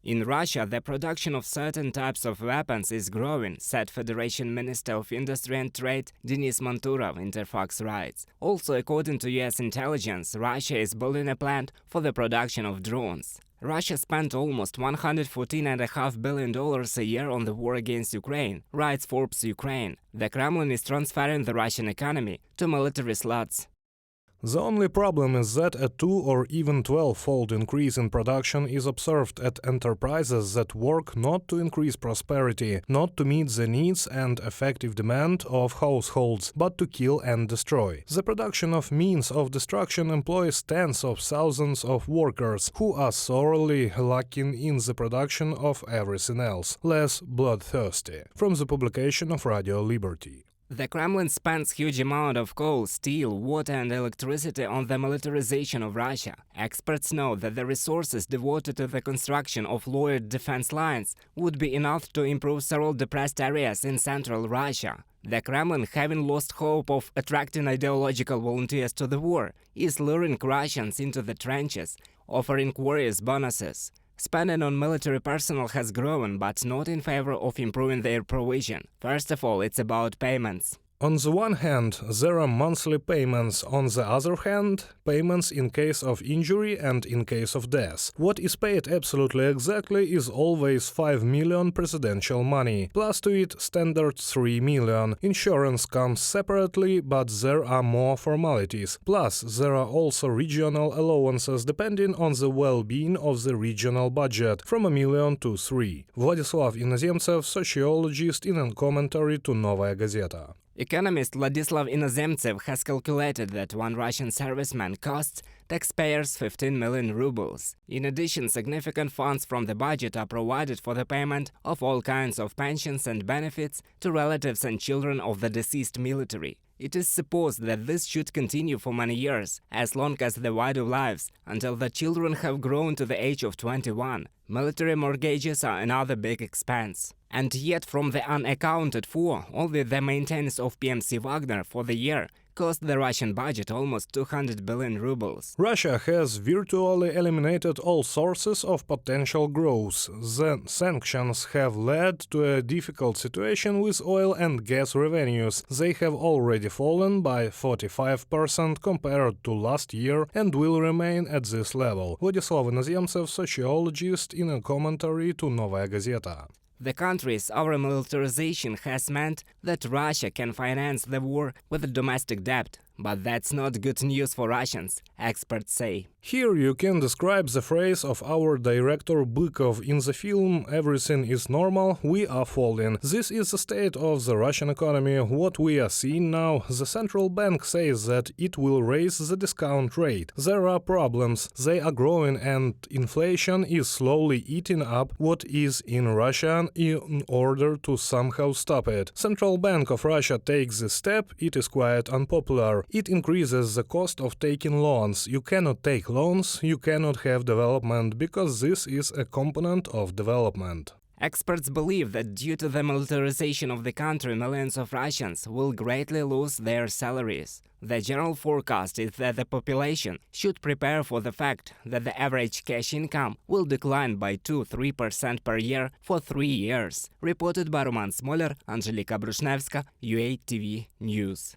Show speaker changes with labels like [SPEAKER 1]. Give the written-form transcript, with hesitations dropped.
[SPEAKER 1] In Russia, the production of certain types of weapons is growing, said Federation Minister of Industry and Trade Denis Manturov, Interfax writes. Also, according to US intelligence, Russia is building a plant for the production of drones. Russia spent almost $114.5 billion a year on the war against Ukraine, writes Forbes Ukraine. The Kremlin is transferring the Russian economy to military slots.
[SPEAKER 2] The only problem is that a 2 or even 12-fold increase in production is observed at enterprises that work not to increase prosperity, not to meet the needs and effective demand of households, but to kill and destroy. The production of means of destruction employs tens of thousands of workers who are sorely lacking in the production of everything else, less bloodthirsty. From the publication of Radio Liberty.
[SPEAKER 1] The Kremlin spends huge amount of coal, steel, water and electricity on the militarization of Russia. Experts know that the resources devoted to the construction of lowered defense lines would be enough to improve several depressed areas in central Russia. The Kremlin, having lost hope of attracting ideological volunteers to the war, is luring Russians into the trenches, offering warriors bonuses. Spending on military personnel has grown, but not in favor of improving their provision. First of all, it's about payments.
[SPEAKER 2] On the one hand, there are monthly payments, on the other hand, payments in case of injury and in case of death. What is paid absolutely exactly is always 5 million presidential money, plus to it standard 3 million. Insurance comes separately, but there are more formalities. Plus, there are also regional allowances depending on the well-being of the regional budget, from 1 million to 3. Vladislav Inozemtsev, sociologist, in a commentary to Novaya Gazeta.
[SPEAKER 1] Economist Vladislav Inozemtsev has calculated that one Russian serviceman costs taxpayers 15 million rubles. In addition, significant funds from the budget are provided for the payment of all kinds of pensions and benefits to relatives and children of the deceased military. It is supposed that this should continue for many years, as long as the widow lives, until the children have grown to the age of 21. Military mortgages are another big expense. And yet, from the unaccounted for, only the maintenance of PMC Wagner for the year cost the Russian budget almost 200 billion rubles.
[SPEAKER 2] Russia has virtually eliminated all sources of potential growth. The sanctions have led to a difficult situation with oil and gas revenues. They have already fallen by 45% compared to last year and will remain at this level. Vladislav Inozemtsev, sociologist, in a commentary to Novaya Gazeta.
[SPEAKER 1] The country's over-militarization has meant that Russia can finance the war with domestic debt. But that's not good news for Russians, experts say.
[SPEAKER 2] Here you can describe the phrase of our director Bykov in the film "Everything is normal, we are falling." This is the state of the Russian economy. What we are seeing now, the central bank says that it will raise the discount rate. There are problems, they are growing, and inflation is slowly eating up what is in Russia in order to somehow stop it. Central Bank of Russia takes this step, it is quite unpopular. It increases the cost of taking loans. You cannot take loans, you cannot have development, because this is a component of development.
[SPEAKER 1] Experts believe that due to the militarization of the country, millions of Russians will greatly lose their salaries. The general forecast is that the population should prepare for the fact that the average cash income will decline by 2-3% per year for 3 years. Reported by Roman Smoler, Angelika Brushnevska, UATV News.